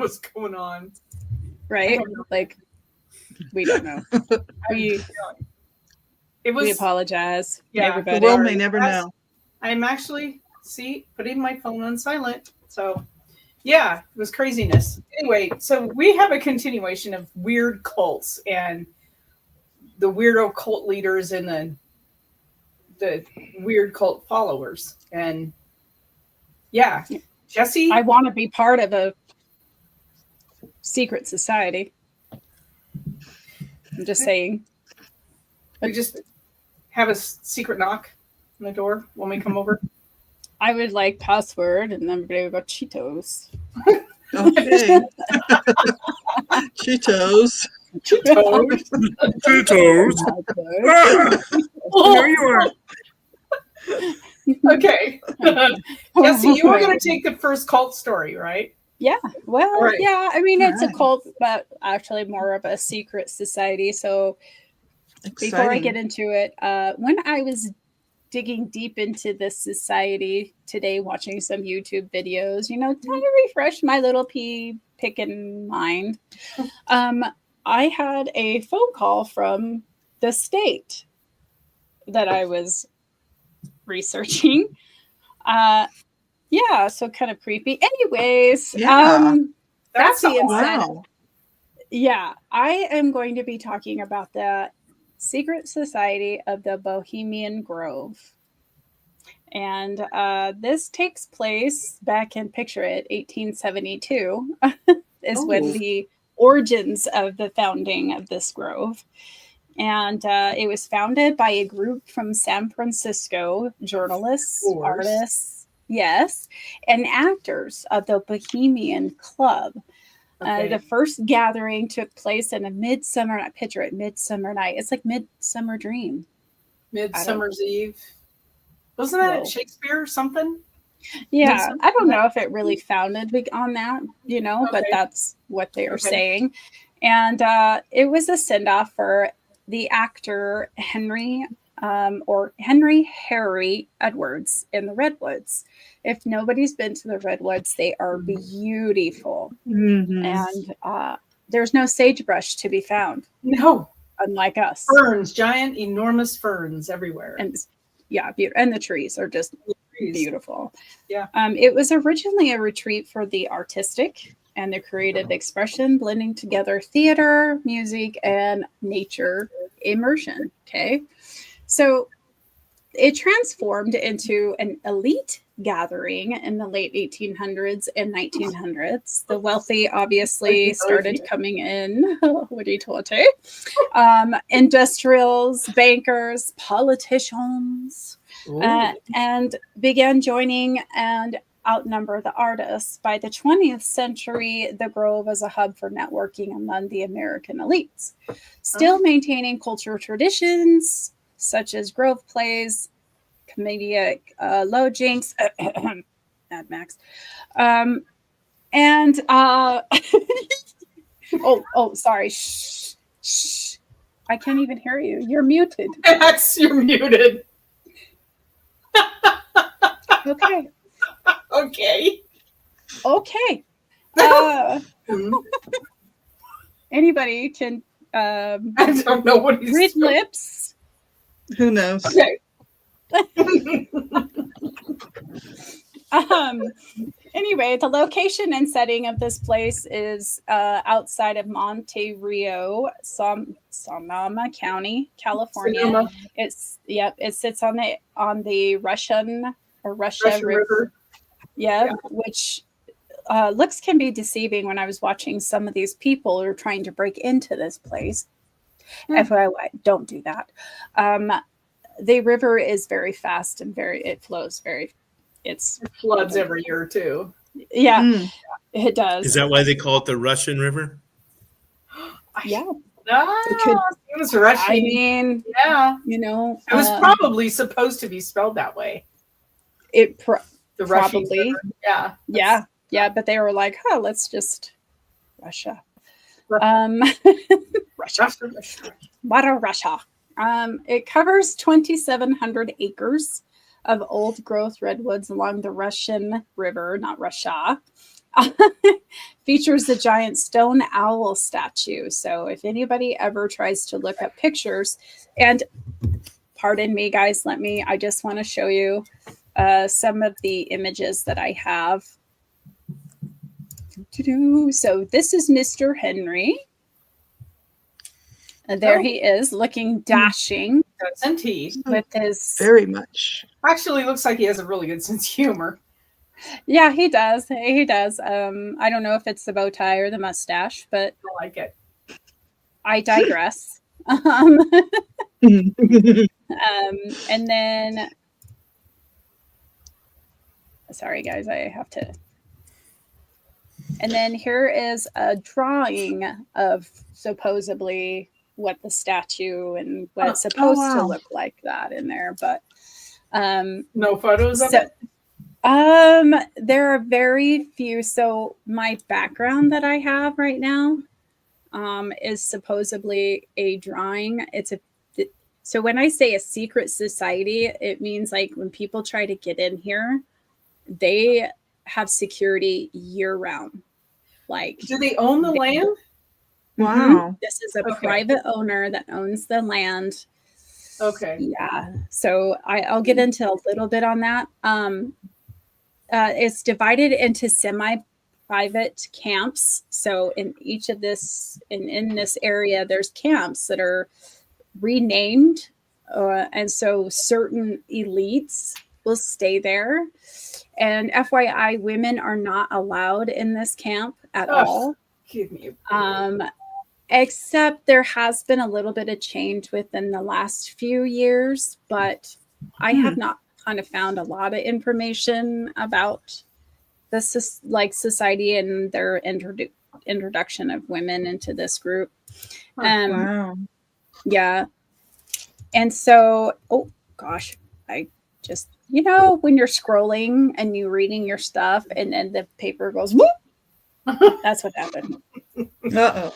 what's going on. Right? Like, we don't know. We apologize. Yeah, everybody. The world may never know. I'm actually putting my phone on silent. So yeah, it was craziness. Anyway, so we have a continuation of weird cults and the weirdo cult leaders and the weird cult followers. And yeah, Jesse, I want to be part of a secret society. I'm just saying. We just have a secret knock on the door when we come over. I would like password, and everybody would go Cheetos. Okay. Cheetos. Cheetos. Cheetos. There you are. Okay. Jesse, you were going to take the first cult story, right? Yeah. Well, right. Yeah. I mean, it's a cult, but actually more of a secret society. So before I get into it, when I was digging deep into this society today, watching some YouTube videos, trying to refresh my little picking mind, I had a phone call from the state that I was researching. Yeah, so kind of creepy. Anyways, that's being said. Yeah, I am going to be talking about the secret society of the Bohemian Grove. And this takes place back in, picture it, 1872 is when the origins of the founding of this grove. And it was founded by a group from San Francisco, journalists, artists, yes, and actors of the Bohemian Club. The first gathering took place in a midsummer night. Picture it, midsummer night. It's like Midsummer Dream. Midsummer's Eve. Wasn't that Shakespeare or something? Yeah, I don't know if it really founded on that, but that's what they are saying. And it was a send-off for the actor Henry Harry Edwards in the Redwoods. If nobody's been to the Redwoods, they are beautiful. Mm-hmm. And there's no sagebrush to be found. No. Unlike us. Ferns, giant, enormous ferns everywhere. And yeah, and the trees are just beautiful. Yeah. It was originally a retreat for the artistic and the creative expression, blending together theater, music, and nature immersion. Okay. So it transformed into an elite gathering in the late 1800s and 1900s. The wealthy obviously started coming in. What do you tell it? Industrials, bankers, politicians, and began joining and outnumber the artists. By the 20th century, the Grove was a hub for networking among the American elites, still maintaining cultural traditions such as Grove plays, comedic low jinks, Mad Max, and sorry, shh, I can't even hear you. You're muted. You're muted. Okay. Okay. Anybody can I don't know what he's read lips. Who knows? Okay. Anyway, the location and setting of this place is outside of Monte Rio, Sonoma County, California. Sonoma. It sits on the Russia River. Yeah, which looks can be deceiving when I was watching some of these people who are trying to break into this place. FYI, don't do that. The river is very fast and it flows it floods every year too. Yeah, it does. Is that why they call it the Russian River? Yeah. It was Russian. I mean, yeah. It was probably supposed to be spelled that way. The probably. Yeah. Yeah. But they were like, let's just Russia. Russia. It covers 2,700 acres of old growth redwoods along the Russian River, not Russia, features a giant stone owl statue. So if anybody ever tries to look up pictures, and pardon me, guys, I just want to show you some of the images that I have. So this is Mr. Henry. And there he is, looking dashing. Doesn't he? With his Very much. Actually, looks like he has a really good sense of humor. Yeah, he does. He does. I don't know if it's the bow tie or the mustache, but I like it. I digress. And then, sorry guys, I have to. And then here is a drawing of supposedly what the statue and what it's supposed to look like that in there, but no photos of it. There are very few. So my background that I have right now is supposedly a drawing. So when I say a secret society, it means like when people try to get in here, they have security year round. Like, do they own the land? Wow. This is a private owner that owns the land. Okay. Yeah. So I'll get into a little bit on that. It's divided into semi-private camps. So in each of this, in this area, there's camps that are renamed. And so certain elites will stay there. And FYI, women are not allowed in this camp at all. Give me a except there has been a little bit of change within the last few years, but I have not kind of found a lot of information about this like society and their introduction of women into this group. Wow. Yeah. And so, oh gosh, I just, when you're scrolling and you're reading your stuff and then the paper goes, whoop, that's what happened. Uh-oh.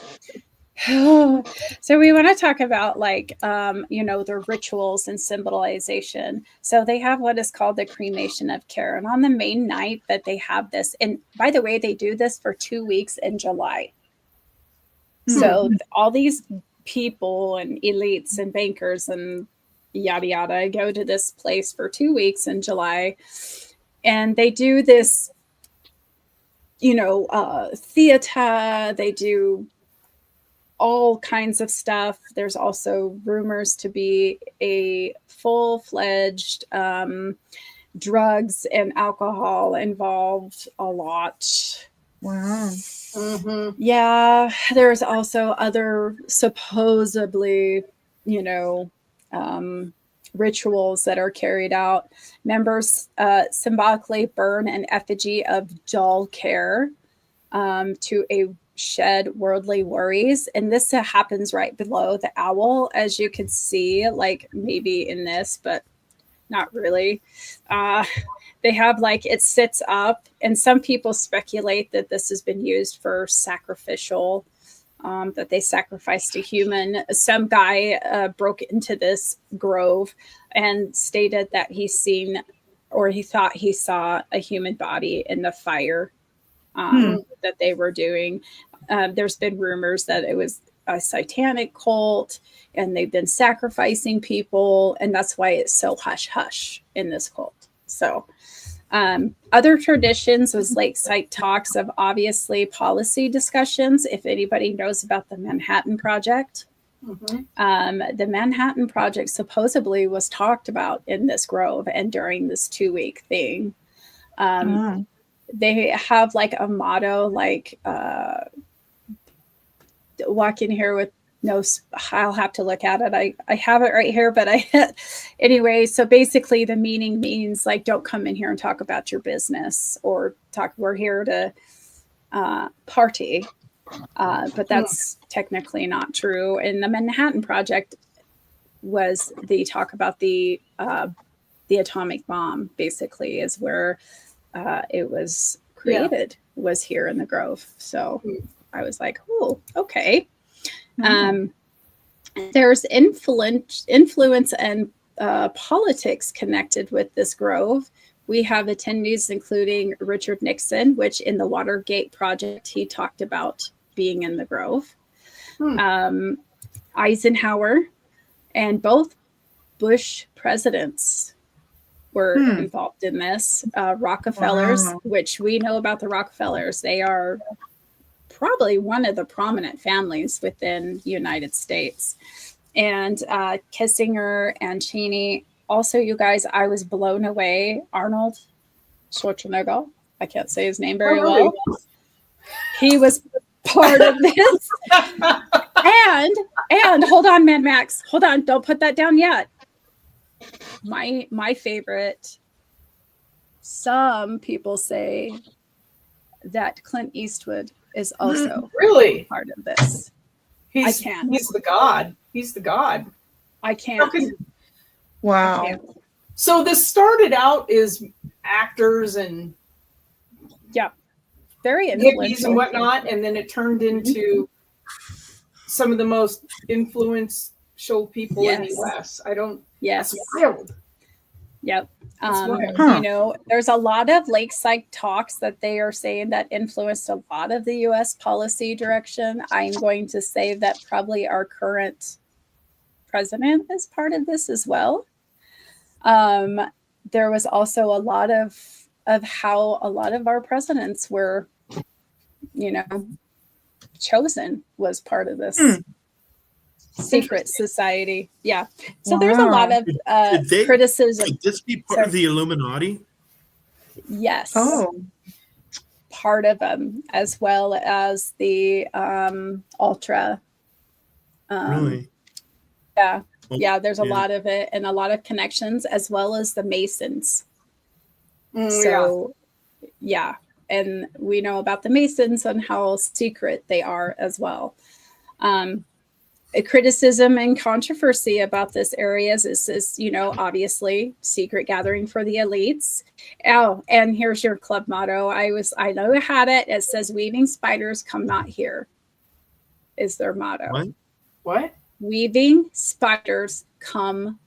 So we want to talk about their rituals and symbolization. So they have what is called the cremation of care. And on the main night that they have this, and by the way, they do this for 2 weeks in July. So all these people and elites and bankers and yada, yada, go to this place for 2 weeks in July. And they do this, theater, they do all kinds of stuff. There's also rumors to be a full-fledged drugs and alcohol involved a lot. Wow. Mm-hmm. Yeah, there's also other supposedly, rituals that are carried out. Members symbolically burn an effigy of dull care to shed worldly worries. And this happens right below the owl, as you can see, like maybe in this, but not really. They have it sits up, and some people speculate that this has been used for sacrificial, that they sacrificed a human. Some guy broke into this grove and stated that he thought he saw a human body in the fire that they were doing. There's been rumors that it was a satanic cult and they've been sacrificing people, and that's why it's so hush hush in this cult. So other traditions was site talks of obviously policy discussions. If anybody knows about the Manhattan Project, the Manhattan Project supposedly was talked about in this grove and during this 2-week thing. They have a motto walk in here with no, I'll have to look at it. I have it right here, but anyway, so basically the meaning means don't come in here and talk about your business or we're here to party. But that's technically not true. And the Manhattan Project was the talk about the atomic bomb, basically, is where it was created, was here in the Grove. So I was like, oh, okay. There's influence and politics connected with this grove, we have attendees including Richard Nixon, which in the Watergate project, he talked about being in the Grove. Eisenhower, and both Bush presidents were involved in this. Rockefellers, which we know about the Rockefellers, they are probably one of the prominent families within the United States. And Kissinger and Cheney. Also, you guys, I was blown away. Arnold Schwarzenegger, I can't say his name very well. He was part of this. And hold on, Mad Max. Hold on, don't put that down yet. My favorite, some people say that Clint Eastwood is also really part of this. He's the god. He's the god. I can't. Wow. I can't. So this started out as actors and very hippies influential and whatnot, and then it turned into some of the most influential people in the U.S. That's wild. Yep. That's You know, there's a lot of lakeside talks that they are saying that influenced a lot of the U.S. policy direction. I'm going to say that probably our current president is part of this as well. There was also a lot of how a lot of our presidents were, you know, chosen was part of this secret society. Yeah. So there's a lot of criticism. Could this be part of the Illuminati? Yes. Oh. Part of them, as well as the Ultra. Really? Yeah. Well, Yeah, there's a lot of it and a lot of connections, as well as the Masons. So, yeah. And we know about the Masons and how secret they are as well. A criticism and controversy about this area is, you know, obviously secret gathering for the elites. Oh, and here's your club motto. I know I had it. It says, "Weaving spiders come not here," is their motto. What? Weaving spiders come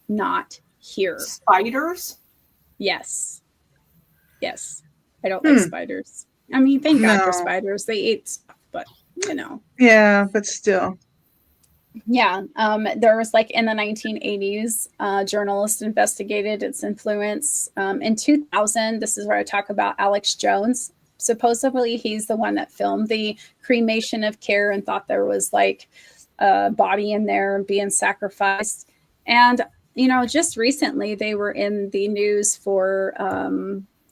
not here. Spiders? Yes. Yes. I don't like spiders. I mean, thank God for No. spiders. They eat stuff, but you know. Yeah, but still. Yeah. There was like in the 1980s, journalists investigated its influence. In 2000, this is where I talk about Alex Jones. Supposedly, he's the one that filmed the cremation of Care and thought there was like a body in there being sacrificed. And, you know, just recently they were in the news for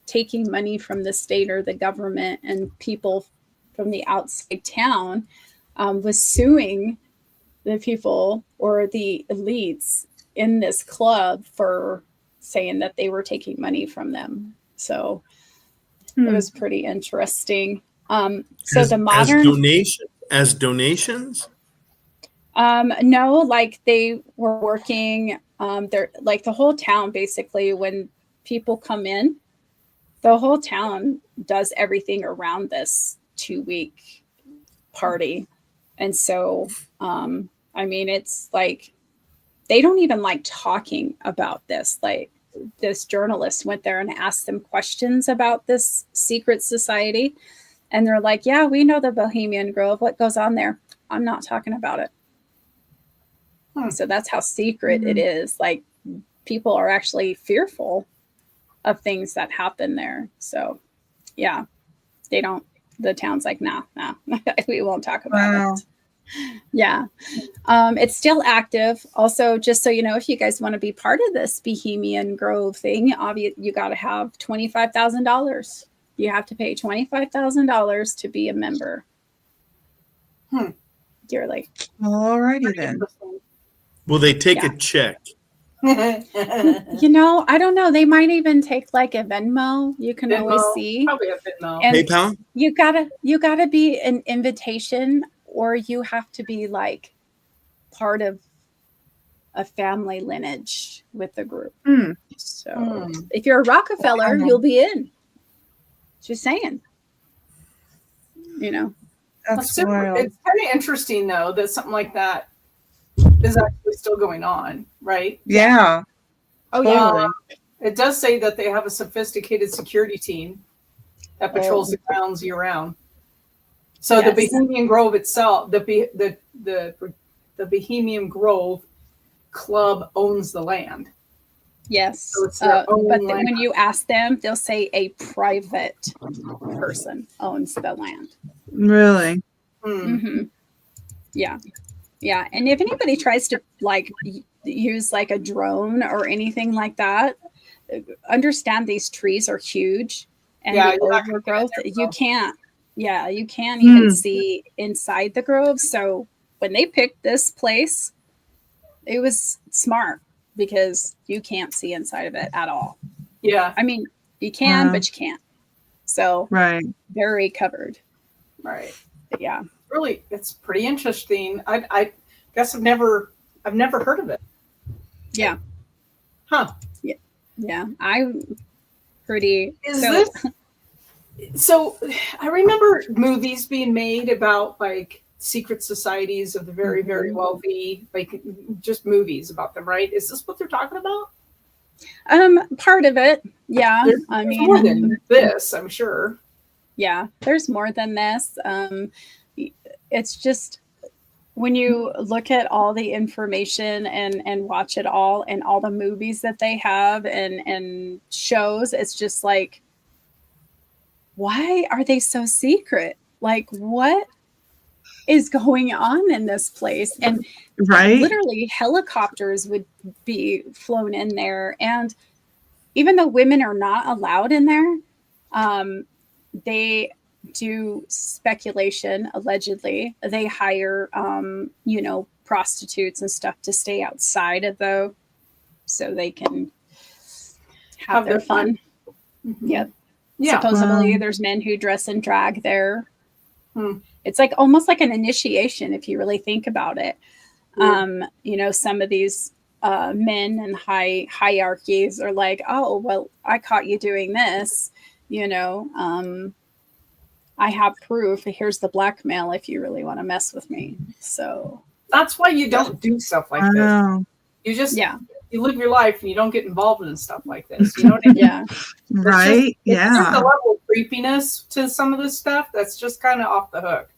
taking money from the state or the government, and people from the outside town was suing the people or the elites in this club for saying that they were taking money from them. So it was pretty interesting. So the modern as donations? No, like they were working, they're like the whole town, basically, when people come in, the whole town does everything around this 2-week party. And so, I mean, it's like, they don't even like talking about this. Like this journalist went there and asked them questions about this secret society. And they're like, yeah, we know the Bohemian Grove. What goes on there? I'm not talking about it. So that's how secret it is. Like people are actually fearful of things that happen there. So yeah, the town's like, nah, we won't talk about it. Yeah. It's still active. Also, just so you know, if you guys want to be part of this Bohemian Grove thing, obviously you got to have $25,000. You have to pay $25,000 to be a member. Dearly. Alrighty then. Will they take a check? You know, I don't know. They might even take like a Venmo. You can always see. Probably a Venmo. And PayPal? You gotta be an invitation, or you have to be like part of a family lineage with the group. So if you're a Rockefeller, you'll be in. Just saying. You know. That's It's wild. kind of interesting though that something like that is actually still going on, right? Yeah. Oh yeah. Totally. It does say that they have a sophisticated security team that patrols the grounds year round. So the Bohemian Grove itself, the Bohemian Grove Club owns the land. Yes. So it's their own but land. when you ask them, they'll say a private person owns the land. Really? Mm-hmm. Yeah. Yeah. And if anybody tries to like use like a drone or anything like that, understand these trees are huge and Yeah, the you're not gonna get in overgrowth, there, you bro. can't, you can't even see inside the grove. So when they picked this place, it was smart because you can't see inside of it at all. Yeah, I mean, you can, Wow. but you can't. So Right. very covered. right. But yeah. Really, it's pretty interesting. I guess I've never heard of it. Yeah. Huh. Yeah. I'm pretty. So I remember movies being made about like secret societies of the very, very wealthy, like just movies about them, right? Is this what they're talking about? Part of it. Yeah. There's I mean, more than this, I'm sure. yeah, there's more than this. It's just when you look at all the information and watch it all and all the movies that they have and shows, it's just like, why are they so secret? Like, what is going on in this place? And Right. literally helicopters would be flown in there. And even though women are not allowed in there, they do speculation, allegedly. They hire, prostitutes and stuff to stay outside of the, so they can have their fun. Mm-hmm. Yep. Yeah. Supposedly Wow. there's men who dress in drag there. Hmm. It's like almost like an initiation if you really think about it. Some of these men and hierarchies are like, oh, well, I caught you doing this, I have proof. Here's the blackmail if you really want to mess with me. So That's why you don't do stuff like this. Wow. You just yeah, you live your life and you don't get involved in stuff like this. You know what I mean? yeah, Right. There's a Yeah. level of creepiness to some of this stuff that's just kind of off the hook.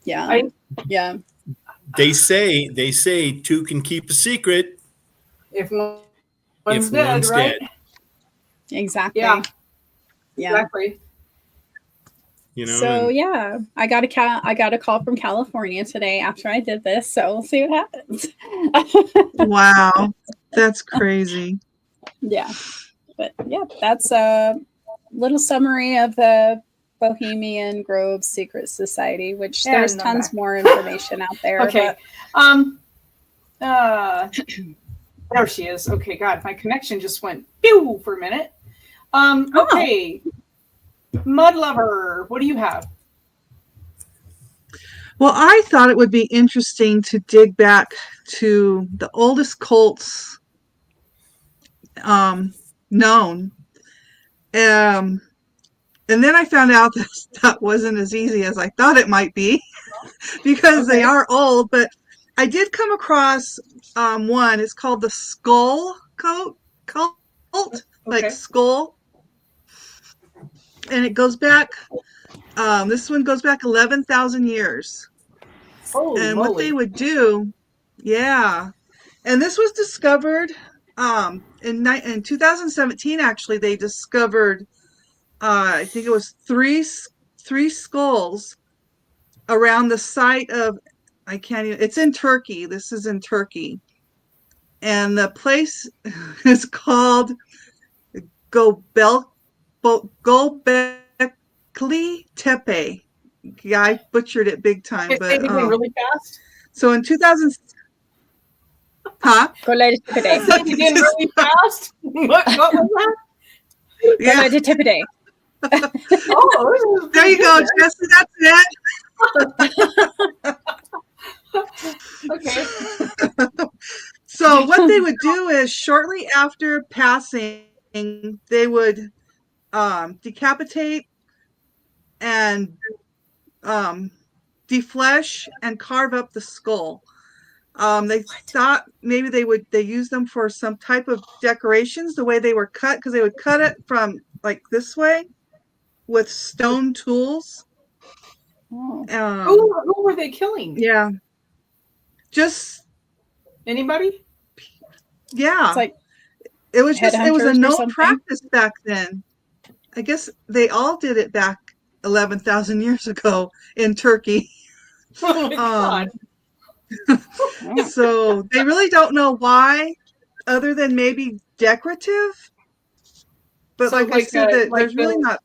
yeah, yeah. They say two can keep a secret If one's if dead, one's right? dead. Exactly. Yeah. Yeah. Exactly. You know. So yeah, I got a call from California today after I did this. So we'll see what happens. Wow. That's crazy. Yeah, but yeah, that's a little summary of the Bohemian Grove Secret Society, which And there's I'm tons back. more information out there. Okay. But There she is. Okay, God, my connection just went pew for a minute. Okay. Mud Lover, what do you have? Well, I thought it would be interesting to dig back to the oldest cults known. And then I found out that wasn't as easy as I thought it might be because they are old. But I did come across one. It's called the Skull Cult, like skull. And it goes back, this one goes back 11,000 years. Holy And moly. what they would do, yeah. And this was discovered in 2017, actually, they discovered, I think it was three skulls around the site of, I can't even, it's in Turkey. This is in Turkey. And the place is called Gobekli Tepe. Yeah, I butchered it big time. Say it again really fast. So in 2000, huh? go let it tip Say it again really fast. What was that? Go let it tip day. Oh, There you go, Jesse. That's it. Okay. So what they would do is shortly after passing, they would decapitate and deflesh and carve up the skull. They thought maybe they use them for some type of decorations, the way they were cut, because they would cut it from like this way with stone tools. Oh. Who were they killing? Yeah. Just Anybody? yeah. It's like It was a headhunters or known something? practice back then. I guess they all did it back 11,000 years ago in Turkey. Oh my God. Oh. So they really don't know why, other than maybe decorative. But So like I said, there's really the, not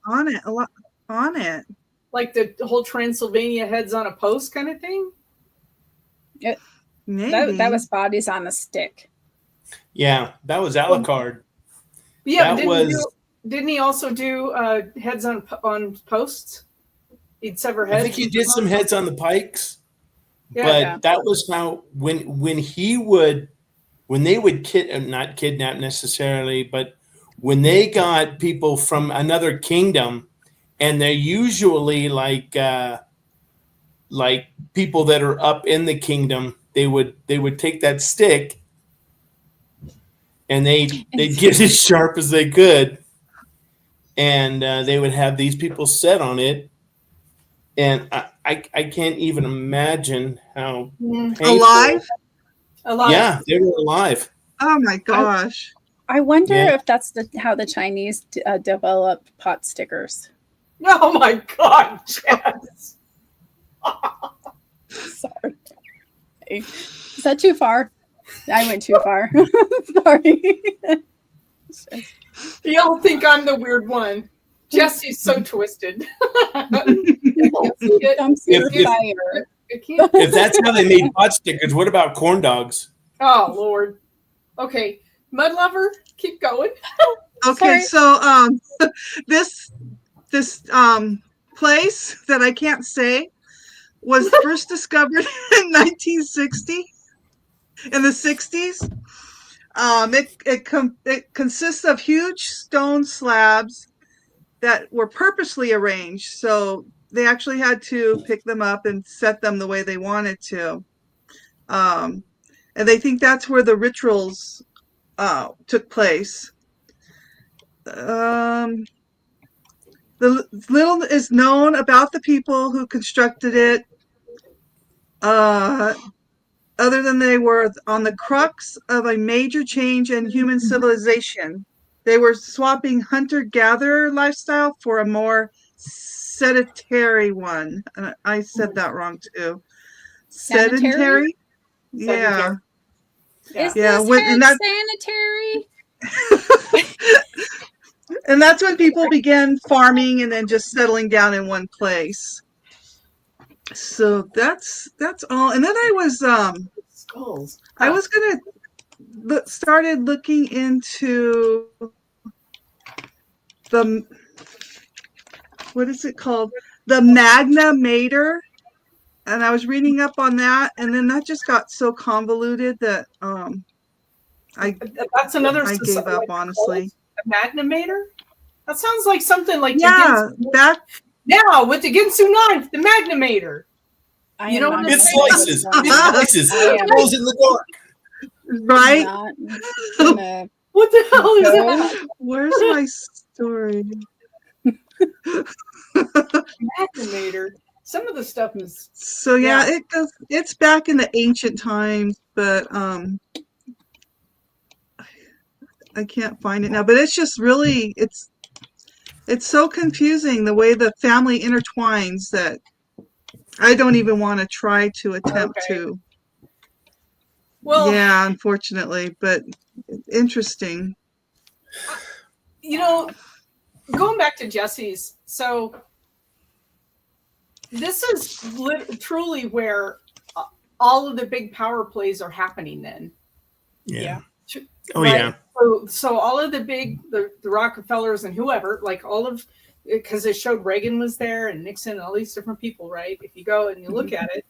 a lot on it. like the whole Transylvania heads on a post kind of thing. Maybe. That was bodies on a stick. Yeah, that was Alucard. Yeah, That but was. didn't he also do heads on posts? He'd sever heads. I think he did some heads on the pikes, but Yeah. that was how when they would not kidnap necessarily, but when they got people from another kingdom, and they're usually like people that are up in the kingdom, they would take that stick and they'd get as sharp as they could, and they would have these people set on it, and I can't even imagine how painful. Alive? Yeah, they were alive. Oh my gosh. I wonder Yeah. if that's how the Chinese developed pot stickers. Oh my God, Jess. Sorry. Is that too far? I went too far. Sorry. Y'all think I'm the weird one. Jesse's so twisted. I'm so fire. If that's how they made pot stickers, what about corn dogs? Oh Lord. Okay, Mud Lover, keep going. Okay, Sorry. so this place that I can't say was first discovered in 1960, in the 60s. It consists of huge stone slabs that were purposely arranged, so they actually had to pick them up and set them the way they wanted to. And they think that's where the rituals took place. The little is known about the people who constructed it, other than they were on the crux of a major change in human civilization. They were swapping hunter-gatherer lifestyle for a more sedentary one. And I said that wrong too. Sedentary? Yeah. Is Yeah, this and head sanitary? And that's when people began farming and then just settling down in one place. So that's all. And then Skulls. I was gonna started looking into the, what is it called? The Magna Mater. And I was reading up on that, and then that just got so convoluted that That's another. I gave up, honestly. A Magnimator? That sounds like something like Yeah, back now with the Ginsu knife, the Magnimator. You know what? It slices. It slices. It goes in the dark. right. What the hell is that? Where's my story? Magnimator. Some of the stuff is So yeah, it goes. It's back in the ancient times, but I can't find it now. But it's just really it's so confusing the way the family intertwines that I don't even want to try to attempt to. Well, yeah, unfortunately, but interesting. You know, going back to Jesse's, so this is truly where all of the big power plays are happening then. Yeah. Oh, right? yeah. So all of the big, the Rockefellers and whoever, like all of, because it showed Reagan was there and Nixon and all these different people, right? If you go and you look at it.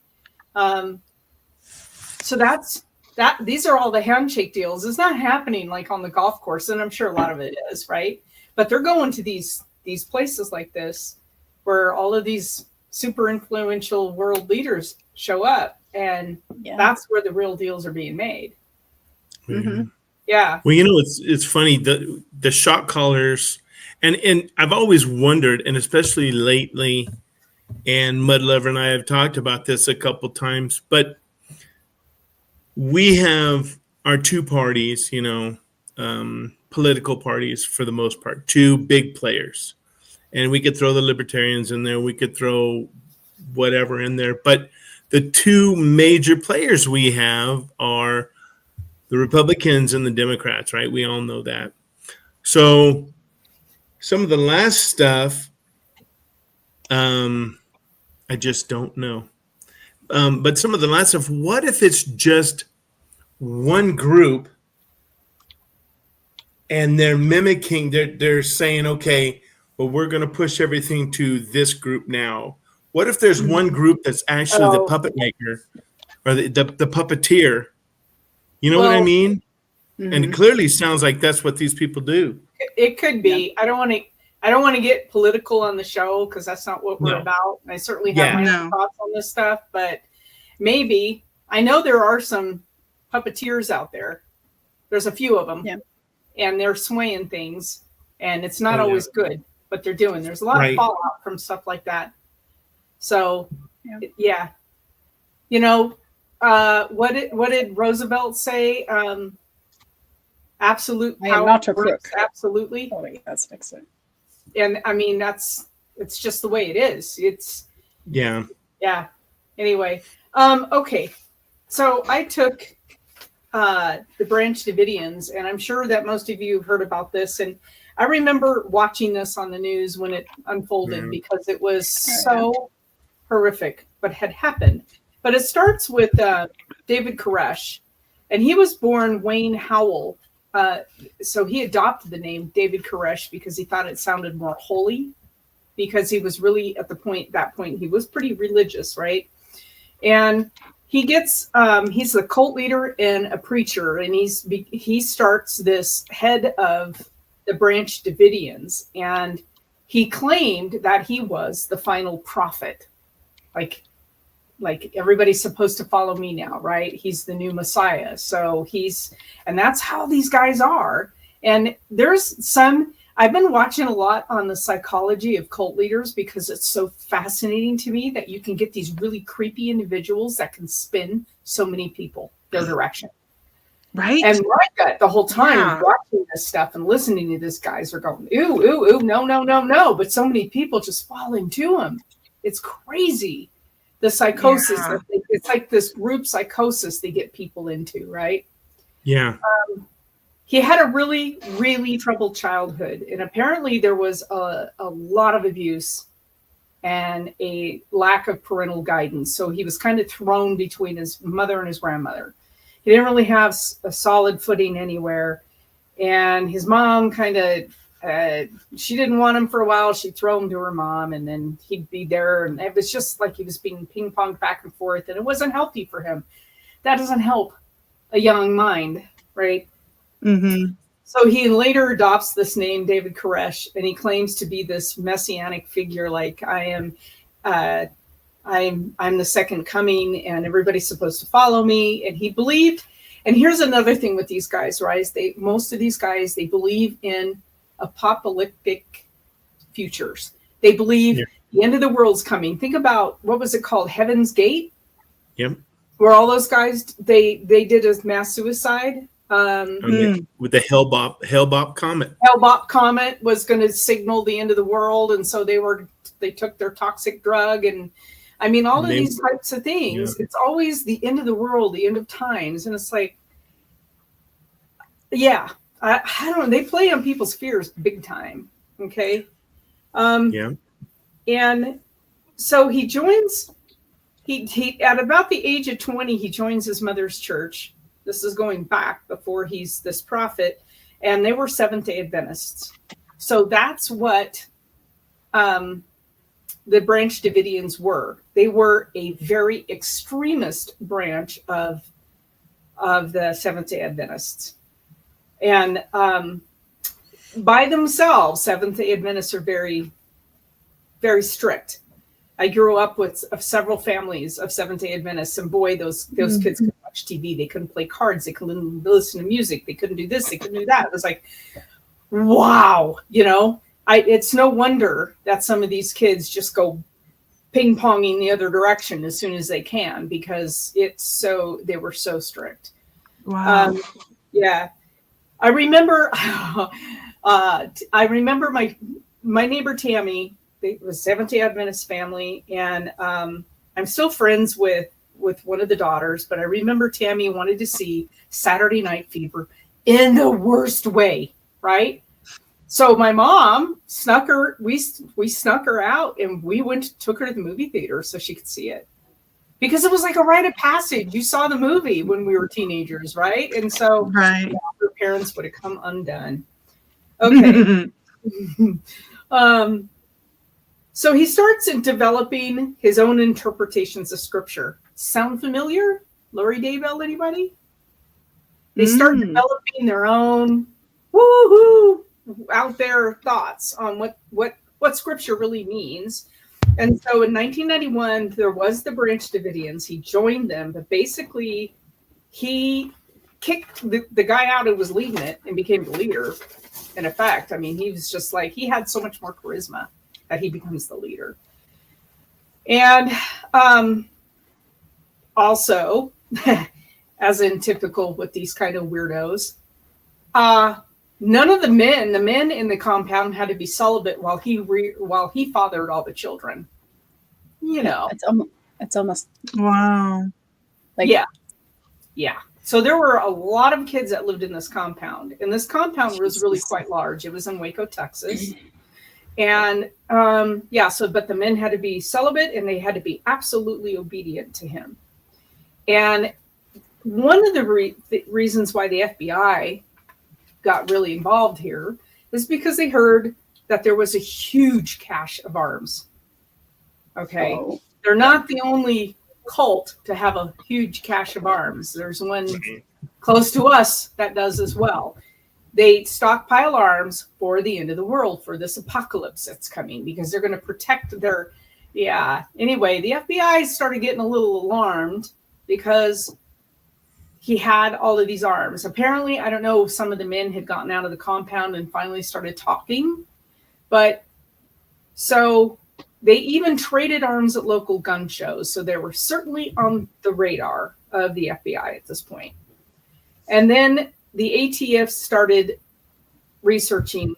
So these are all the handshake deals. It's not happening like on the golf course, and I'm sure a lot of it is, right? But they're going to these places like this where all of these super influential world leaders show up. and Yeah. that's where the real deals are being made. Mhm. Yeah. Well, it's funny, the shot callers, and I've always wondered, and especially lately, and Mudlover and I have talked about this a couple times, but we have our two parties, political parties for the most part, two big players, and we could throw the libertarians in there, we could throw whatever in there, but the two major players we have are the Republicans and the Democrats, right? We all know that. So some of the last stuff, I just don't know. But some of the last stuff, what if it's just one group and they're mimicking, they're saying, okay, well, we're going to push everything to this group now. What if there's one group that's actually the Oh, puppet maker or the puppeteer? You know what I well, mean? And it Mhm. clearly sounds like that's what these people do. it could be. I don't want to. I don't want to get political on the show because that's not what we're No. about. I certainly have Yeah. my own No. thoughts on this stuff, but maybe I know there are some puppeteers out there. There's a few of them, Yeah. and they're swaying things, and it's not Oh, yeah. always good what they're doing. There's a lot of Right. fallout from stuff like that. So, Yeah. yeah, what did Roosevelt say? Absolute I am power not a works crook. absolutely. Oh, wait, that's Nixon. And I mean it's just the way it is. It's Yeah. yeah. Anyway, okay. So I took the Branch Davidians, and I'm sure that most of you have heard about this. And I remember watching this on the news when it unfolded because it was so horrific what had happened. But it starts with David Koresh, and he was born Wayne Howell. So he adopted the name David Koresh because he thought it sounded more holy, because he was really at that point he was pretty religious, right? And he gets he's a cult leader and a preacher, and he starts this head of the Branch Davidians, and he claimed that he was the final prophet, like everybody's supposed to follow me now, right? He's the new Messiah. So and that's how these guys are. And I've been watching a lot on the psychology of cult leaders because it's so fascinating to me that you can get these really creepy individuals that can spin so many people their direction. Right. And my gut the whole time Yeah. watching this stuff and listening to this guys are going, ooh, ooh, ooh, no, no, no, no. But so many people just fall into him. It's crazy. The psychosis, Yeah. it's like this group psychosis they get people into, right? Yeah. He had a really, really troubled childhood. And apparently there was a lot of abuse and a lack of parental guidance. So he was kind of thrown between his mother and his grandmother. He didn't really have a solid footing anywhere. And his mom kind of, she didn't want him for a while. She'd throw him to her mom, and then he'd be there. And it was just like he was being ping-ponged back and forth. And it wasn't healthy for him. That doesn't help a young mind, right? Mm-hmm. So he later adopts this name, David Koresh, and he claims to be this messianic figure, like I'm the second coming, and everybody's supposed to follow me. And he believed. And here's another thing with these guys, right? Most of these guys, they believe in apocalyptic futures. They believe the end of the world's coming. Think about, what was it called? Heaven's Gate? Yep. Where all those guys, they did a mass suicide. With the Hale-Bopp comet. Hale-Bopp comet was going to signal the end of the world, and so they took their toxic drug, and I mean all of these types of things. Yeah. It's always the end of the world, the end of times, and it's like, yeah, I don't know. They play on people's fears big time. Okay. And so he joins. He at about the age of 20, he joins his mother's church. This is going back before he's this prophet, and they were Seventh-day Adventists. So that's what the Branch Davidians were. They were a very extremist branch of the Seventh-day Adventists. And by themselves, Seventh-day Adventists are very, very strict. I grew up with several families of Seventh-day Adventists, and boy, those kids couldn't watch TV. They couldn't play cards. They couldn't listen to music. They couldn't do this. They couldn't do that. It was like, wow, it's no wonder that some of these kids just go ping ponging the other direction as soon as they can, because they were so strict. Wow. Yeah, I remember. I remember my neighbor Tammy. It was Seventh-day Adventist family, and I'm still friends with one of the daughters. But I remember Tammy wanted to see Saturday Night Fever in the worst way, right? So my mom snuck her. We snuck her out, and we took her to the movie theater so she could see it, because it was like a rite of passage. You saw the movie when we were teenagers, right? And so Right. her parents would have come undone. Okay. So he starts in developing his own interpretations of scripture. Sound familiar? Lori Daybell, anybody? They start developing their own woo-hoo out there thoughts on what scripture really means. And so in 1991, there was the Branch Davidians. He joined them, but basically he kicked the guy out who was leading it and became the leader. In effect, I mean, he was just like, he had so much more charisma that he becomes the leader. And also, as in typical with these kind of weirdos, none of the men in the compound had to be celibate while he fathered all the children. It's almost Wow. like, yeah. So there were a lot of kids that lived in this compound, and this compound was really quite large. It was in Waco, Texas. And but the men had to be celibate, and they had to be absolutely obedient to him. And one of the reasons why the FBI got really involved here is because they heard that there was a huge cache of arms. Okay. Oh. They're not the only cult to have a huge cache of arms. There's one close to us that does as well. They stockpile arms for the end of the world, for this apocalypse that's coming, because they're going to protect their. Anyway, the FBI started getting a little alarmed because he had all of these arms. Apparently, I don't know, some of the men had gotten out of the compound and finally started talking. But so they even traded arms at local gun shows. So they were certainly on the radar of the FBI at this point. And then the ATF started researching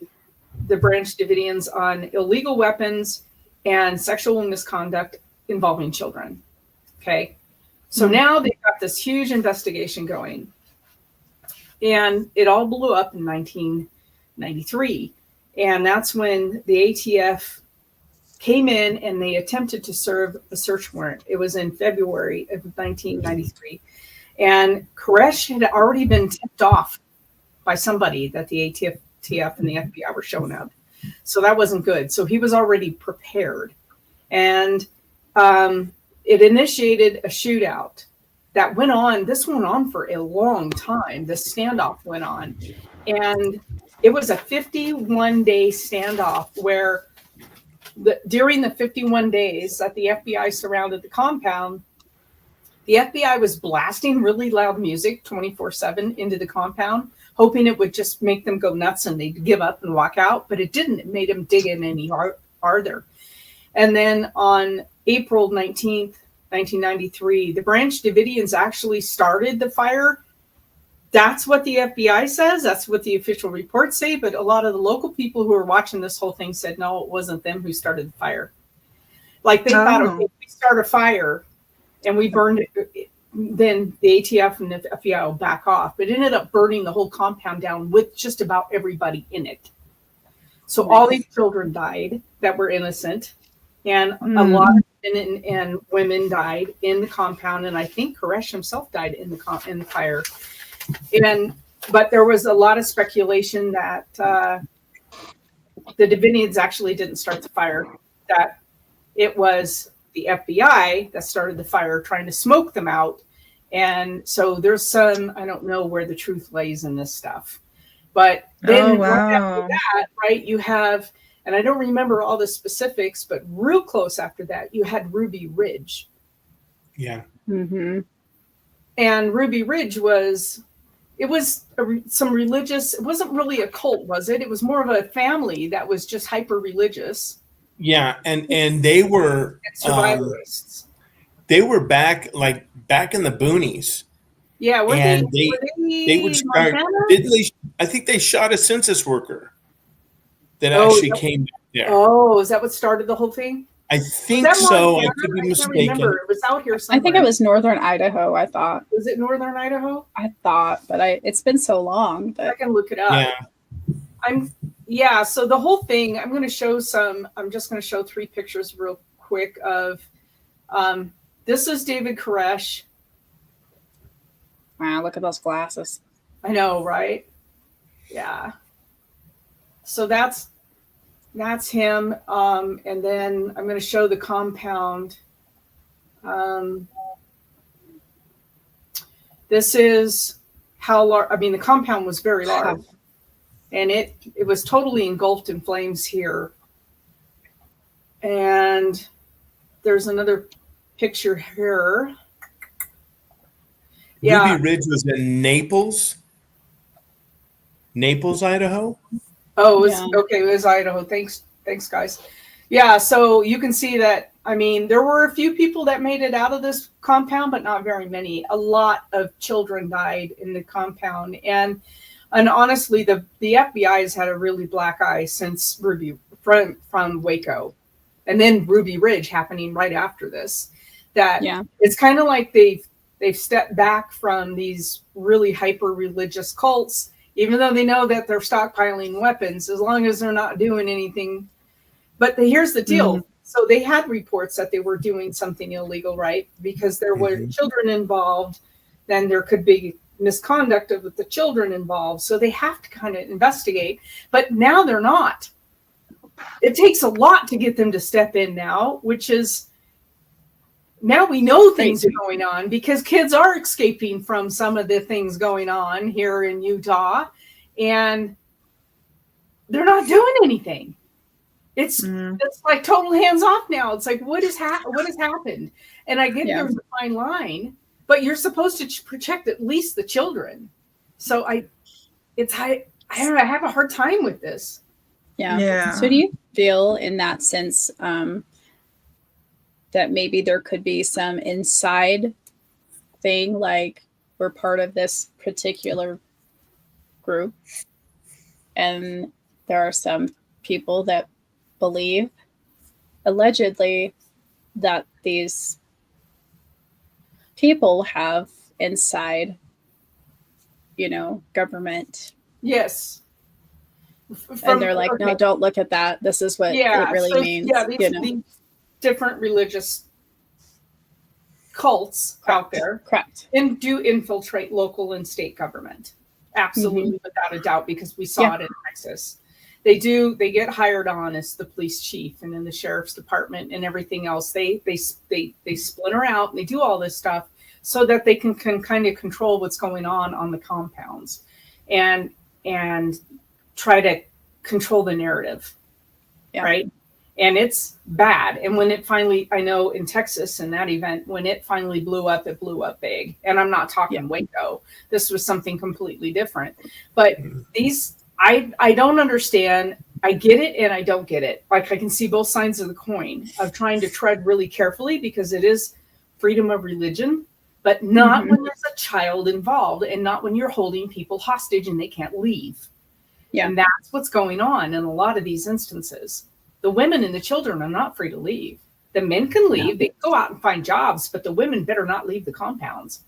the Branch Davidians on illegal weapons and sexual misconduct involving children. Okay. So now they've got this huge investigation going. And it all blew up in 1993. And that's when the ATF came in and they attempted to serve a search warrant. It was in February of 1993. And Koresh had already been tipped off by somebody that the ATF and the FBI were showing up. So that wasn't good. So he was already prepared. And it initiated a shootout that went on. This went on for a long time. The standoff went on. And it was a 51-day standoff where during the 51 days that the FBI surrounded the compound, the FBI was blasting really loud music 24/7 into the compound, hoping it would just make them go nuts and they'd give up and walk out. But it didn't. It made them dig in any farther. And then on April 19th, 1993, the Branch Davidians actually started the fire. That's what the FBI says. That's what the official reports say. But a lot of the local people who were watching this whole thing said, no, it wasn't them who started the fire. Like they thought, okay, if we start a fire and we burned it, then the ATF and the FBI will back off. But it ended up burning the whole compound down with just about everybody in it. So all these children died that were innocent. And a lot of men and women died in the compound. And I think Koresh himself died in the fire. But there was a lot of speculation that the Davidians actually didn't start the fire, that it was the FBI that started the fire trying to smoke them out. And so there's some, I don't know where the truth lays in this stuff. But then right after that, right, you have And I don't remember all the specifics, but real close after that, you had Ruby Ridge. Yeah. Mm-hmm. And Ruby Ridge was some religious, it wasn't really a cult, was it? It was more of a family that was just hyper religious. Yeah, and they were Survivorists. They were back in the boonies. Yeah, were And they would start. Montana? Didn't they? I think they shot a census worker that Oh, actually came back there. Oh, is that what started the whole thing? I Was think that so. I Montana? could be I can't mistaken. remember. It was out here somewhere. I think it was northern Idaho, I thought. Was it northern Idaho? I thought, but it's been so long I that can look it up. Yeah. So the whole thing, I'm just going to show 3 pictures real quick of, this is David Koresh. wow, look at those glasses. I know, right? Yeah. So that's him. And then I'm going to show the compound. This is how large, the compound was very large. And it was totally engulfed in flames here. And there's another picture here. Yeah. Ruby Ridge was in Naples, Idaho. Oh, okay. It was Idaho. Thanks, guys. Yeah. So you can see that. There were a few people that made it out of this compound, but not very many. A lot of children died in the compound, and honestly, the FBI has had a really black eye since from Waco, and then Ruby Ridge happening right after this. It's kind of like they've stepped back from these really hyper religious cults, even though they know that they're stockpiling weapons, as long as they're not doing anything. But here's the deal. Mm-hmm. So they had reports that they were doing something illegal, right? Because there were children involved, then there could be misconduct of the children involved. So they have to kind of investigate. But now they're not. It takes a lot to get them to step in now, which is, now we know things are going on because kids are escaping from some of the things going on here in Utah, and they're not doing anything. It's like total hands off now. It's like, what has happened? And I get there's a fine line, but you're supposed to protect at least the children. So I have a hard time with this. Yeah. So do you feel in that sense that maybe there could be some inside thing, like we're part of this particular group and there are some people that believe allegedly that these people have inside, government. Yes. And they're like, no, don't look at that. This is what it really means. Yeah, these different religious cults out there. Correct. And do infiltrate local and state government. Absolutely, without a doubt, because we saw it in Texas. They get hired on as the police chief and in the sheriff's department and everything else. They splinter out and they do all this stuff so that they can kind of control what's going on the compounds and try to control the narrative. Yeah. Right. And it's bad. And when it finally, I know in Texas in that event, when it finally blew up, it blew up big. And I'm not talking Waco. This was something completely different. But I don't understand. I get it and I don't get it. Like I can see both sides of the coin of trying to tread really carefully because it is freedom of religion, but not when there's a child involved and not when you're holding people hostage and they can't leave. Yeah. And that's what's going on in a lot of these instances. The women and the children are not free to leave. The men can leave. Yeah. They can go out and find jobs, but the women better not leave the compounds.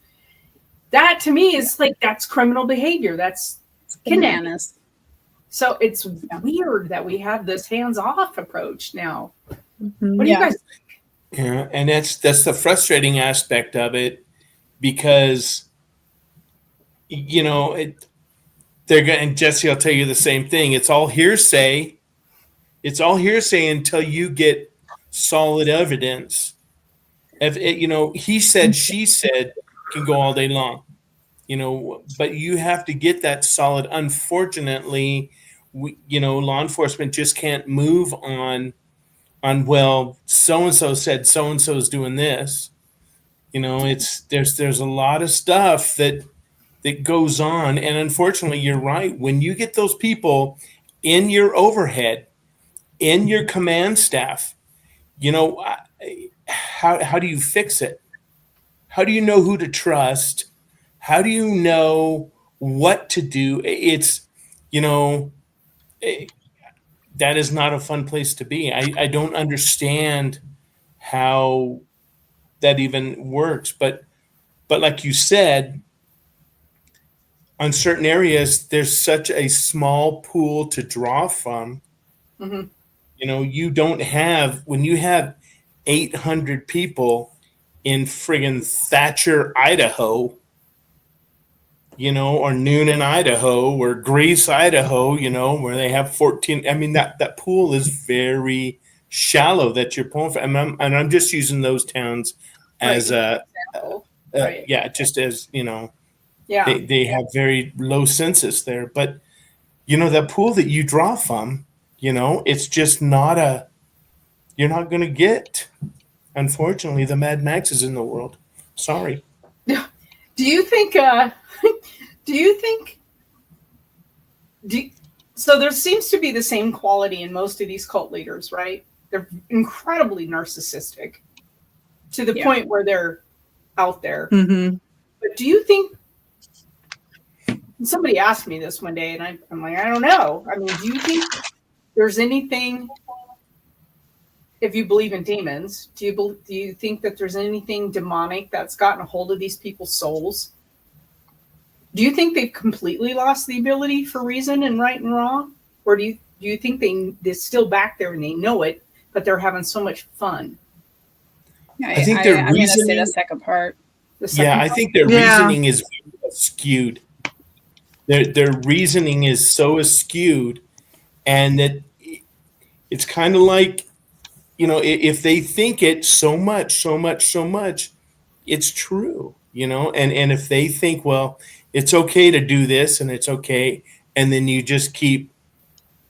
That to me is like, that's criminal behavior. That's bananas. So it's weird that we have this hands-off approach now. What do you guys think? Yeah, and that's the frustrating aspect of it because, they're going, and Jesse, I'll tell you the same thing. It's all hearsay. It's all hearsay until you get solid evidence. If it, he said, she said, can go all day long, but you have to get that solid. Unfortunately, law enforcement just can't move on, well, so and so said so and so is doing this. There's a lot of stuff that goes on, and unfortunately, you're right. When you get those people in your overhead, in your command staff, how do you fix it? How do you know who to trust? How do you know what to do? That is not a fun place to be. I don't understand how that even works. But like you said, on certain areas, there's such a small pool to draw from. Mm-hmm. You don't have, when you have 800 people in friggin' Thatcher, Idaho, or Noonan, Idaho, or Greece, Idaho, where they have 14. I mean, that pool is very shallow that you're pulling from. And I'm just using those towns as right. Yeah, just as, Yeah. they have very low census there. But, that pool that you draw from, it's just you're not going to get, unfortunately, the Mad Maxes in the world. Sorry. Do you think, so there seems to be the same quality in most of these cult leaders, right? They're incredibly narcissistic to the point where they're out there. Mm-hmm. But do you think, somebody asked me this one day, and I'm like, I don't know. I mean, do you think there's anything, if you believe in demons, do you think that there's anything demonic that's gotten a hold of these people's souls? Do you think they've completely lost the ability for reason and right and wrong? Or do you think they're still back there and they know it, but they're having so much fun? I think their I'm going to say reasoning. the second part. I think their reasoning is skewed. Their reasoning is so skewed, and that it's kind of like, if they think it so much, it's true, and if they think, well, it's okay to do this and it's okay, and then you just keep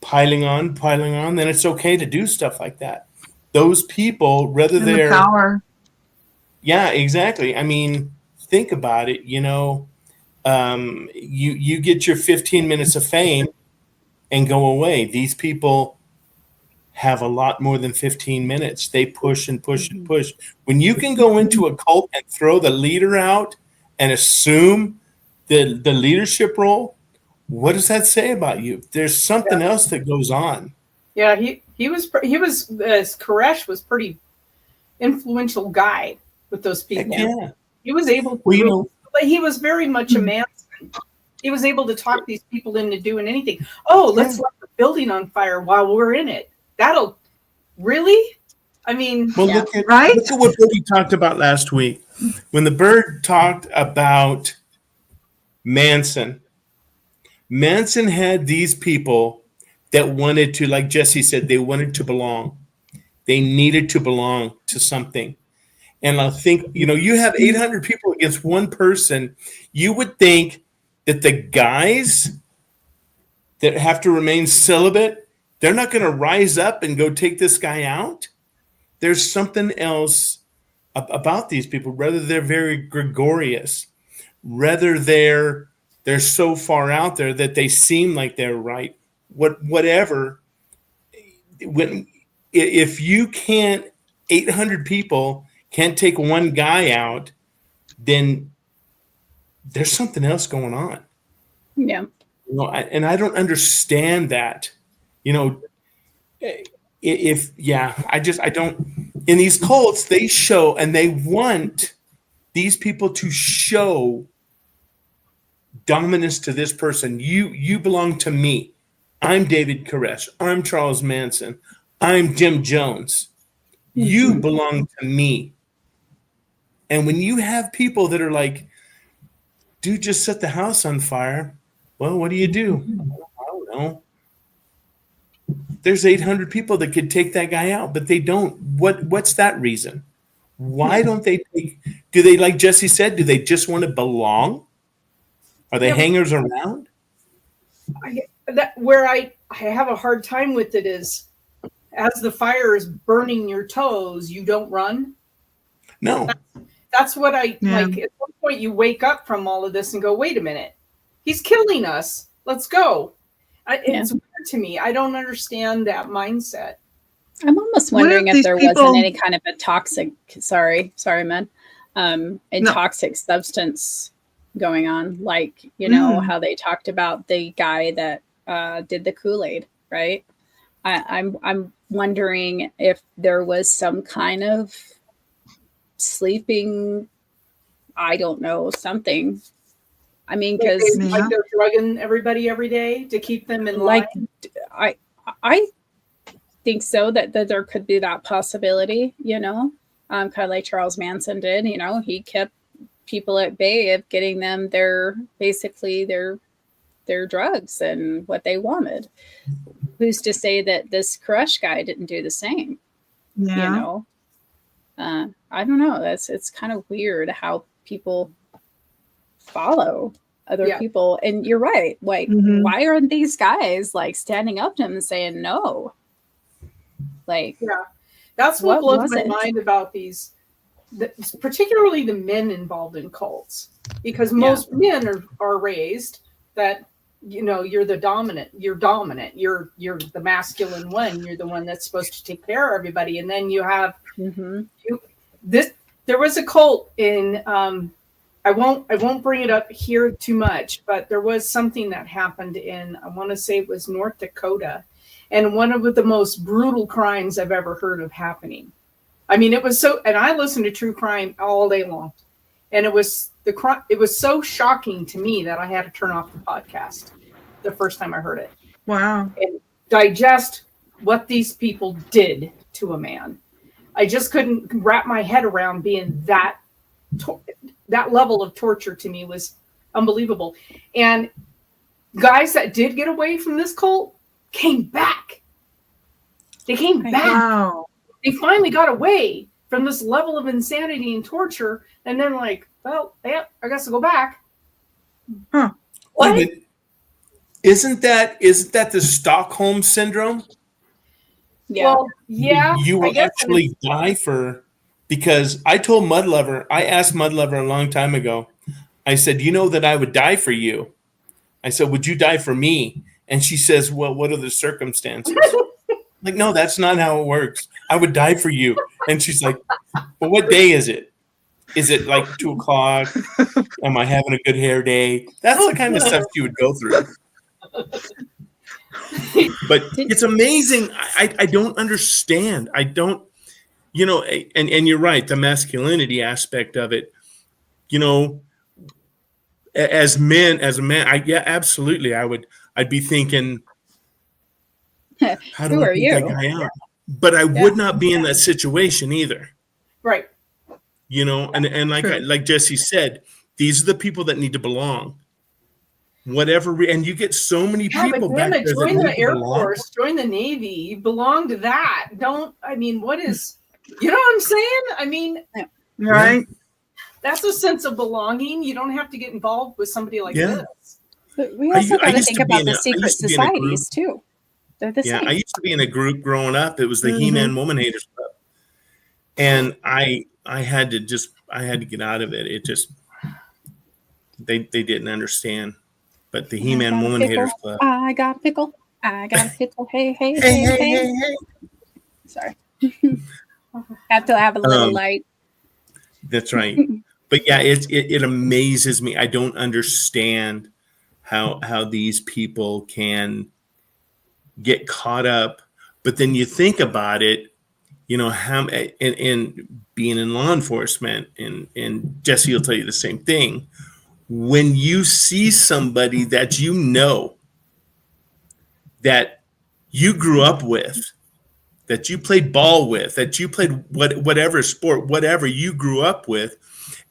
piling on, then it's okay to do stuff like that. Those people, whether they're the power. Yeah, exactly. I mean, think about it, you get your 15 minutes of fame and go away. These people have a lot more than 15 minutes. They push and push and push. When you can go into a cult and throw the leader out and assume the leadership role, what does that say about you? There's something else that goes on. Yeah, he was Koresh was pretty influential guy with those people. Yeah. He was able to he was very much a man. He was able to talk these people into doing anything. Oh, let's light the building on fire while we're in it. That'll really, I mean, look at what we talked about last week. When the bird talked about Manson had these people that wanted to, like Jesse said, they wanted to belong. They needed to belong to something. And I think, you have 800 people against one person. You would think that the guys that have to remain celibate, they're not going to rise up and go take this guy out. There's something else about these people. Whether they're very gregarious, whether they're so far out there that they seem like they're right. Whatever. If you can't, 800 people can't take one guy out, then there's something else going on. Yeah. And I don't understand that. I don't. In these cults, they show, and they want these people to show dominance to this person. You belong to me. I'm David Koresh. I'm Charles Manson. I'm Jim Jones. You belong to me. And when you have people that are like, dude, just set the house on fire. Well, what do? I don't know. There's 800 people that could take that guy out, but they don't. What's that reason? Why don't they do they, like Jesse said, do they just want to belong? Are they hangers around? that where I have a hard time with it is, as the fire is burning your toes, you don't run. No. That's what I Yeah. like. At some point, you wake up from all of this and go, "Wait a minute, he's killing us. Let's go." It's weird to me. I don't understand that mindset. I'm almost What if wondering if these there people- wasn't any kind of a toxic, sorry, man, No. toxic substance going on. Like, you know, how they talked about the guy that did the Kool-Aid, right? I'm wondering if there was some kind of sleeping, I don't know, something. I mean, because Like they're drugging everybody every day to keep them in like line. I think so that there could be that possibility, you know, kind of like Charles Manson did. You know, he kept people at bay of getting them their drugs and what they wanted. Who's to say that this Crush guy didn't do the same? Yeah. You know, I don't know. It's kind of weird how people follow other people. And you're right. Like, why aren't these guys like standing up to him and saying no? Like, that's what blows my mind about these, particularly the men involved in cults, because most men are raised that, you know, you're dominant, you're the masculine one, you're the one that's supposed to take care of everybody. And then you have there was a cult in I won't bring it up here too much, but there was something that happened in, I want to say it was North Dakota, and one of the most brutal crimes I've ever heard of happening. I mean, it was so, and I listened to true crime all day long, and it was so shocking to me that I had to turn off the podcast the first time I heard it. Wow. And digest what these people did to a man. I just couldn't wrap my head around being that level of torture. To me was unbelievable. And guys that did get away from this cult came back. They came back. Wow. They finally got away from this level of insanity and torture. And then like, well, yeah, I guess I'll go back. Huh. What? Isn't that the Stockholm syndrome? yeah. Well, yeah. You will actually die for, because I told Mudlover, I asked Mudlover a long time ago. I said, you know that I would die for you. I said, would you die for me? And she says, well, what are the circumstances? Like, no, that's not how it works. I would die for you. And she's like, well, what day is it? Is it like 2:00? Am I having a good hair day? That's the kind of stuff she would go through. But it's amazing. I don't understand. I don't, you know, and you're right, the masculinity aspect of it, you know, as a man, absolutely. I'd be thinking, how do I beat that guy out? But I would not be in that situation either. Right. You know, and like Jesse said, these are the people that need to belong. Whatever, and you get so many people back there. Join the Air Force, join the Navy. You belong to that. What is, you know what I'm saying? I mean, right. That's a sense of belonging. You don't have to get involved with somebody like this. But we also got to think about the secret societies too. They're the same. I used to be in a group growing up. It was the He-Man Woman Haters Club, and I had to get out of it. It just they didn't understand. But the He-Man Woman Haters Club. I got a pickle. I got a pickle. Hey. Sorry. Have to have a little light. That's right. But yeah, it amazes me. I don't understand how these people can get caught up. But then you think about it, you know, how and being in law enforcement, and Jesse will tell you the same thing. When you see somebody that you know, that you grew up with, that you played ball with, that you played whatever sport, whatever you grew up with,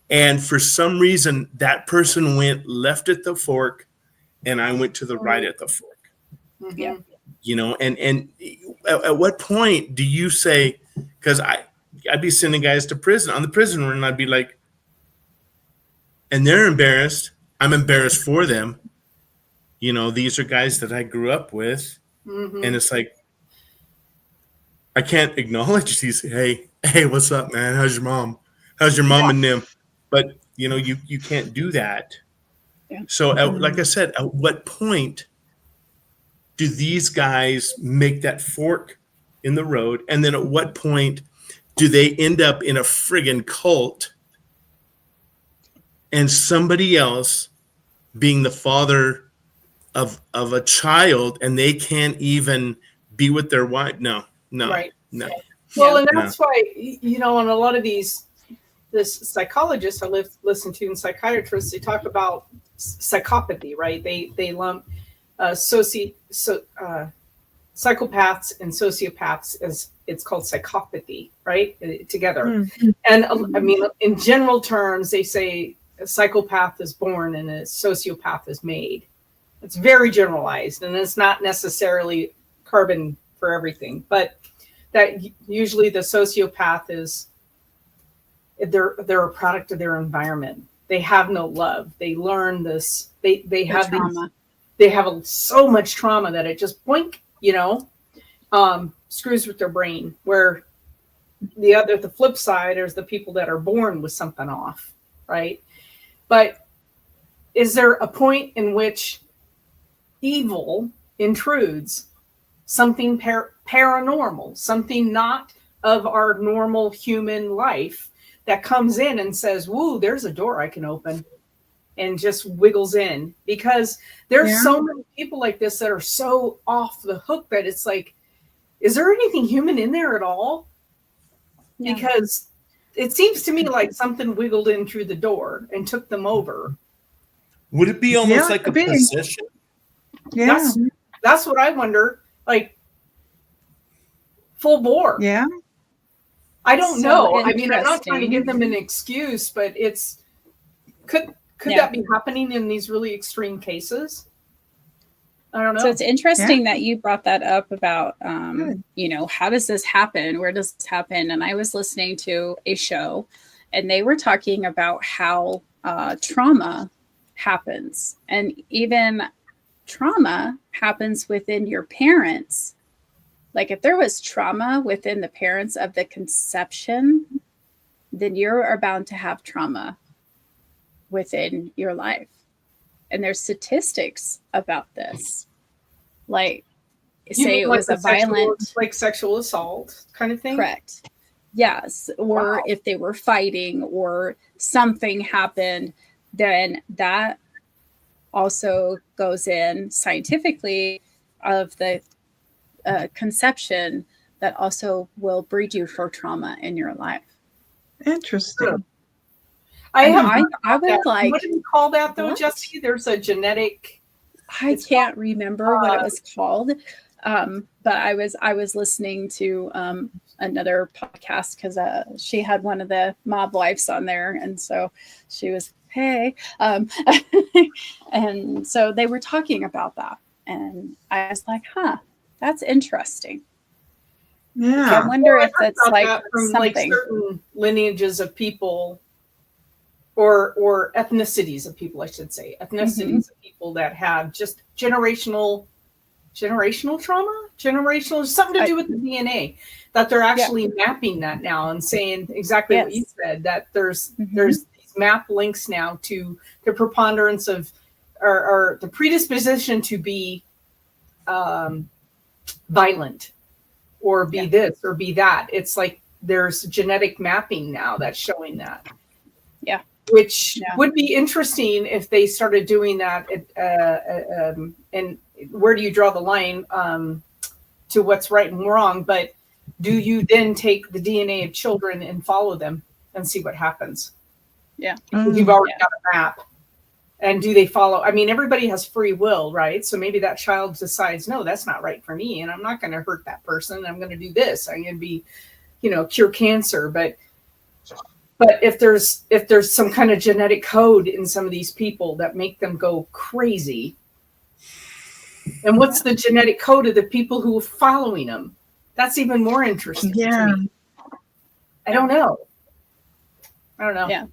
and for some reason that person went left at the fork and I went to the right at the fork. Yeah. You know, and at what point do you say, because I'd be sending guys to prison on the prison run, and I'd be like, and they're embarrassed. I'm embarrassed for them. these are guys that I grew up with. Mm-hmm. And it's like, I can't acknowledge these. Hey, what's up, man? How's your mom? How's your mom and them? But you can't do that. Yeah. So, like I said, at what point do these guys make that fork in the road? And then at what point do they end up in a friggin' cult and somebody else being the father of a child and they can't even be with their wife? No. Right. No. Well, and No. that's why, on a lot of this psychologists I listen to and psychiatrists, they talk about psychopathy, right? They lump psychopaths and sociopaths, as it's called psychopathy, right? Together. Mm-hmm. And I mean, in general terms, they say a psychopath is born and a sociopath is made. It's very generalized, and it's not necessarily carbon for everything, but that usually the sociopath is they're a product of their environment. They have no love. They learn this. They have trauma. They have so much trauma that it just boink, screws with their brain. Where the flip side is the people that are born with something off, right? But is there a point in which evil intrudes, something paranormal, something not of our normal human life, that comes in and says, woo, there's a door I can open, and just wiggles in? Because there's so many people like this that are so off the hook that it's like, is there anything human in there at all? Yeah. Because it seems to me like something wiggled in through the door and took them over. Would it be almost like a possession? Yeah. That's what I wonder. Like, full bore. Yeah. I don't know. I mean, I'm not trying to give them an excuse, but could that be happening in these really extreme cases? I don't know. So it's interesting that you brought that up about, how does this happen? Where does this happen? And I was listening to a show, and they were talking about how trauma happens, and even trauma happens within your parents. Like, if there was trauma within the parents of the conception, then you're bound to have trauma within your life. And there's statistics about this. Like, say it was a violent, like sexual assault kind of thing? Correct. Yes. Or if they were fighting or something happened, then that also goes in scientifically of the conception that also will breed you for trauma in your life. Interesting. I would like. What do you call that though, Jesse? There's a genetic. I can't remember what it was called, but I was listening to another podcast because she had one of the mob wives on there, and so she was hey, and so they were talking about that, and I was like, that's interesting. Yeah, I wonder if that's like from something. Like certain lineages of people, or ethnicities of people, I should say, ethnicities of people that have just generational trauma, something to do with the DNA, that they're actually mapping that now and saying exactly what you said, that there's these map links now to the preponderance of or the predisposition to be violent or be this or be that. It's like there's genetic mapping now that's showing that. Yeah. Which would be interesting if they started doing that. And where do you draw the line to what's right and wrong? But do you then take the DNA of children and follow them and see what happens? Yeah. You've already got a map. And do they follow? I mean, everybody has free will, right? So maybe that child decides, no, that's not right for me, and I'm not going to hurt that person. I'm going to do this. I'm going to be, cure cancer. But if there's some kind of genetic code in some of these people that make them go crazy, and what's the genetic code of the people who are following them? That's even more interesting. Yeah. To me. I don't know. Yeah.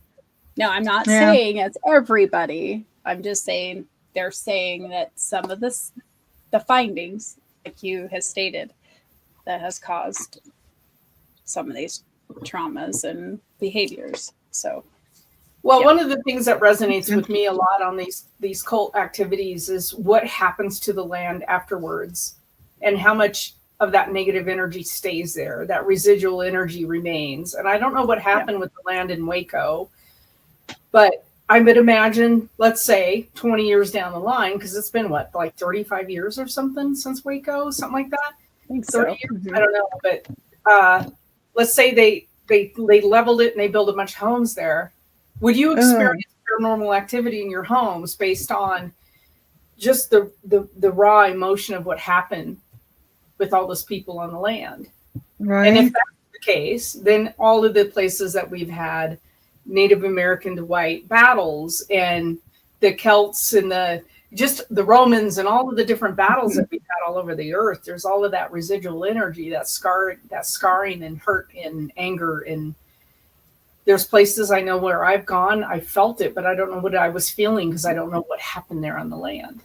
No, I'm not saying it's everybody. I'm just saying they're saying that some of the findings, like you has stated, that has caused some of these traumas and behaviors. So, Well, yeah. one of the things that resonates with me a lot on these cult activities is what happens to the land afterwards, and how much of that negative energy stays there. That residual energy remains. And I don't know what happened with the land in Waco, but I would imagine, let's say 20 years down the line, because it's been what, like 35 years or something since Waco, something like that. I think 30 so. years, Mhm. I don't know, but let's say they leveled it and they built a bunch of homes there. Would you experience paranormal activity in your homes based on just the raw emotion of what happened with all those people on the land? Right. And if that's the case, then all of the places that we've had Native American to white battles, and the Celts and the Romans, and all of the different battles that we've had all over the earth, there's all of that residual energy, that scarring and hurt and anger. And there's places I know where I've gone, I felt it, but I don't know what I was feeling because I don't know what happened there on the land.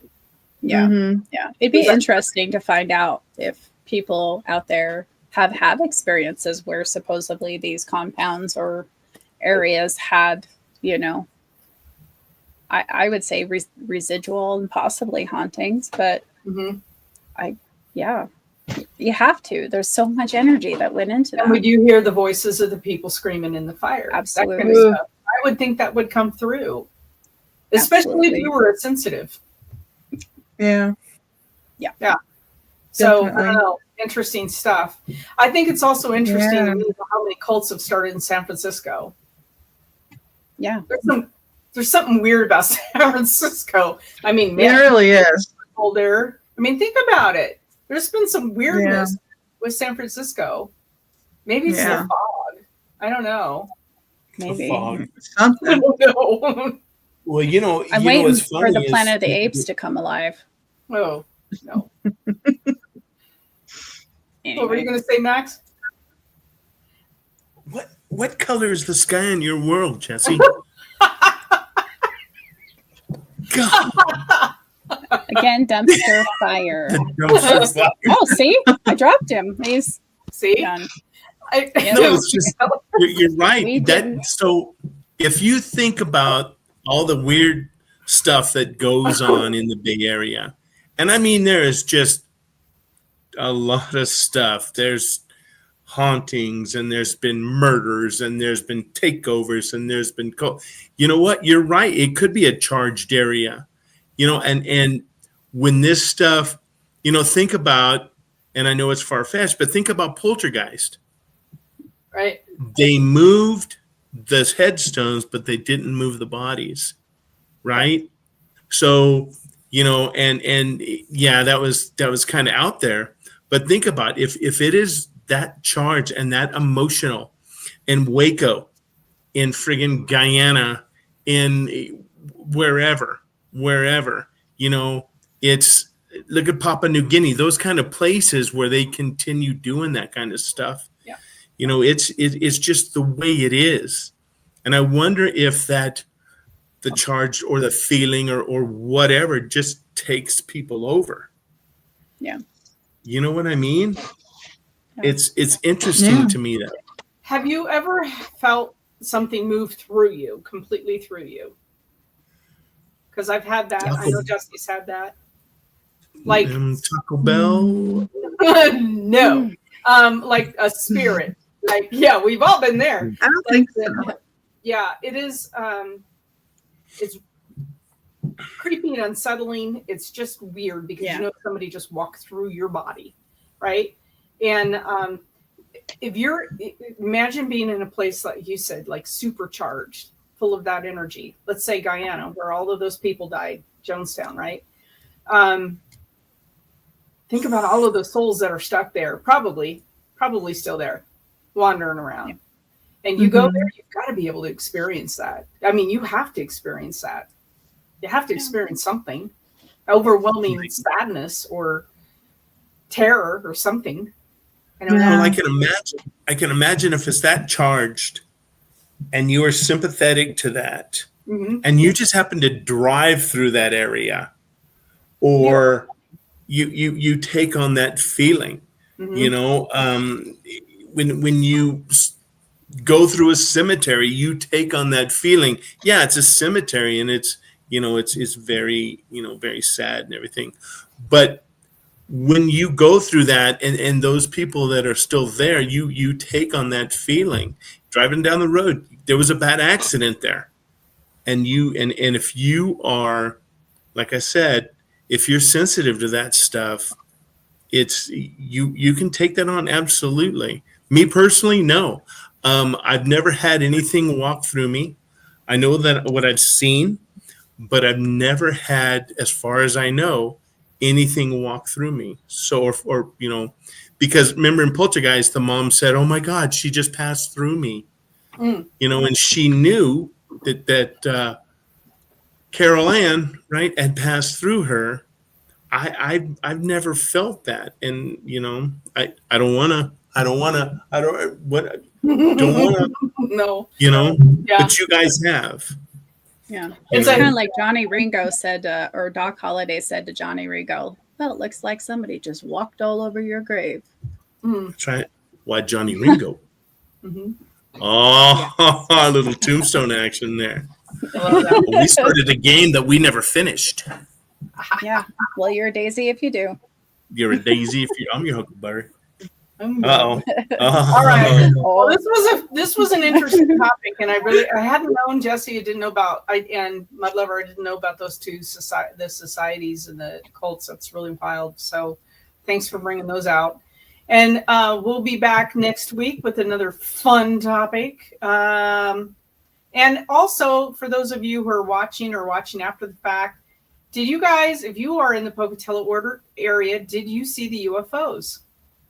Yeah. Mhm. Yeah. It'd be interesting to find out if people out there have had experiences where supposedly these compounds or areas had, I would say residual and possibly hauntings, but Mm-hmm. you have to. There's so much energy that went into that. And we do hear the voices of the people screaming in the fire. Absolutely. That kind of stuff. I would think that would come through, especially Absolutely. if you were sensitive. Yeah. So I Definitely. don't know. Interesting stuff. I think it's also interesting Yeah. to me how many cults have started in San Francisco. Yeah. There's something weird about San Francisco. I mean, It man, really is. people there. I mean, think about it. There's been some weirdness with San Francisco. Maybe it's Yeah. the fog. I don't know. Maybe. Fog. I Something. don't know. Well, I'm you know waiting what's for funny the is Planet of the Apes to come alive. Oh, no. Anyway. What were you going to say, Max? What color is the sky in your world, Jesse? God, Again, dumpster fire. the dumpster fire. Oh, see? I dropped him. He's See? done. I, No, it's just you're We right. didn't. So if you think about all the weird stuff that goes on in the Bay Area, and I mean there is just a lot of stuff. There's hauntings, and there's been murders, and there's been takeovers, and there's been you know what? You're right. It could be a charged area, and when this stuff, think about, and I know it's far-fetched, but think about Poltergeist. right. They moved the headstones, but they didn't move the bodies, right? So, and yeah, that was kind of out there. But think about if it is that charged and that emotional in Waco, in friggin' Guyana, in wherever, it's, look at Papua New Guinea, those kind of places where they continue doing that kind of stuff. Yeah. It's just the way it is. And I wonder if that the charge or the feeling or whatever just takes people over. Yeah. You know what I mean? Yeah. It's interesting Yeah. to me that. Have you ever felt something move through you, completely through you? Because I've had that. I know Jesse's had that. Like Taco Bell. no, like a spirit. Like, yeah, we've all been there. I don't think so. Yeah, it is. It's creepy and unsettling. It's just weird because somebody just walked through your body, right? And if you're, imagine being in a place like you said, like supercharged, full of that energy. Let's say Guyana, where all of those people died, Jonestown, right? Think about all of the souls that are stuck there, probably still there, wandering around. Yeah. And you go there, you've got to be able to experience that. I mean, you have to experience that. You have to experience something, overwhelming sadness or terror or something. Well, I can imagine if it's that charged and you are sympathetic to that, and you just happen to drive through that area or you take on that feeling. You Mhm. know, when you go through a cemetery, you take on that feeling. Yeah, it's a cemetery, and it's it's very very sad and everything, but when you go through that, and those people that are still there, you take on that feeling. Driving down the road, there was a bad accident there, and if you are, like I said, if you're sensitive to that stuff, it's you can take that on. Absolutely. Me personally, no. I've never had anything walk through me. I know that what I've seen, but I've never had, as far as I know, anything walk through me. So, or because remember in Poltergeist, the mom said, "Oh my God, she just passed through me," Mm. and she knew that Carol Ann, right, had passed through her. I've never felt that, and I don't wanna, I don't what don't wanna, No. Yeah. but you guys have, Yeah. you It's It's a kind know. of like Johnny Ringo said, or Doc Holliday said to Johnny Ringo, "Well, it looks like somebody just walked all over your grave." mm, Try it. Why Johnny Ringo? mhm. Yeah. Oh, a little tombstone action there. I love that. Well, we started a game that we never finished. Yeah. Well, you're a daisy if you do. You're a daisy if I'm your huckleberry. Mm. Uh-oh. All right. Well, Oh, this was an interesting topic, and I hadn't known Jesse. I didn't know about and my lover. I didn't know about those two the societies and the cults. That's really wild. So, thanks for bringing those out. And we'll be back next week with another fun topic. And also, for those of you who are watching or watching after the fact, did you guys, if you are in the Pocatello area, did you see the UFOs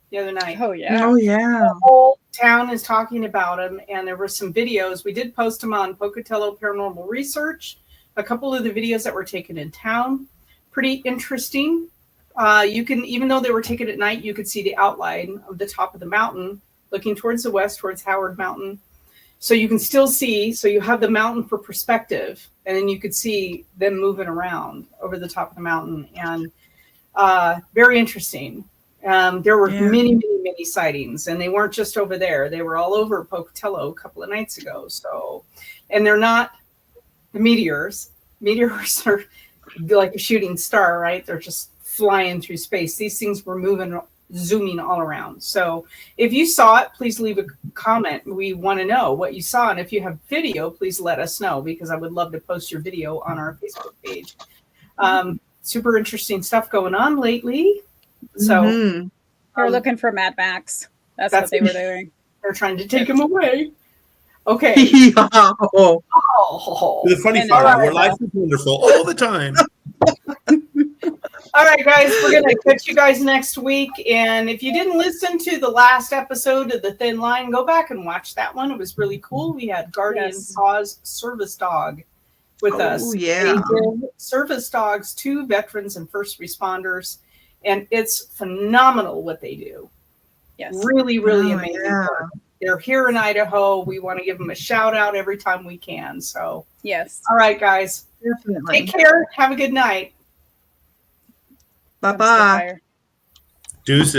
the other night? oh yeah. Oh yeah. The whole town is talking about them, and there were some videos. We did post them on Pocatello Paranormal Research. A couple of the videos that were taken in town, pretty interesting. You can, even though they were taken at night, you could see the outline of the top of the mountain, looking towards the west, towards Howard Mountain. So you can still see. So you have the mountain for perspective, and then you could see them moving around over the top of the mountain, and very interesting. There were Yeah. many sightings, and they weren't just over there. They were all over Pocatello a couple of nights ago. So, and they're not the meteors. Meteors are like a shooting star, right? They're just flying through space. These things were moving, zooming all around. So if you saw it, please leave a comment. We want to know what you saw. And if you have video, please let us know, because I would love to post your video on our Facebook page. Super interesting stuff going on lately. So Mhm. They were looking for Mad Max. That's what they were doing. they're trying to take him away. Okay. Yeah. Oh. The funny And thing, all right. where life is wonderful all the time. All right, guys, we're going to catch you guys next week. And if you didn't listen to the last episode of The Thin Line, go back and watch that one. It was really cool. We had Guardian Paws Service Dog with us. Oh yeah. They give service dogs to veterans and first responders. And it's phenomenal what they do. Yes. Really, really Oh, amazing yeah. work. They're here in Idaho. We want to give them a shout out every time we can. So, Yes. all right, guys, Definitely. take care. Have a good night. Bye bye. Fire. Deuces.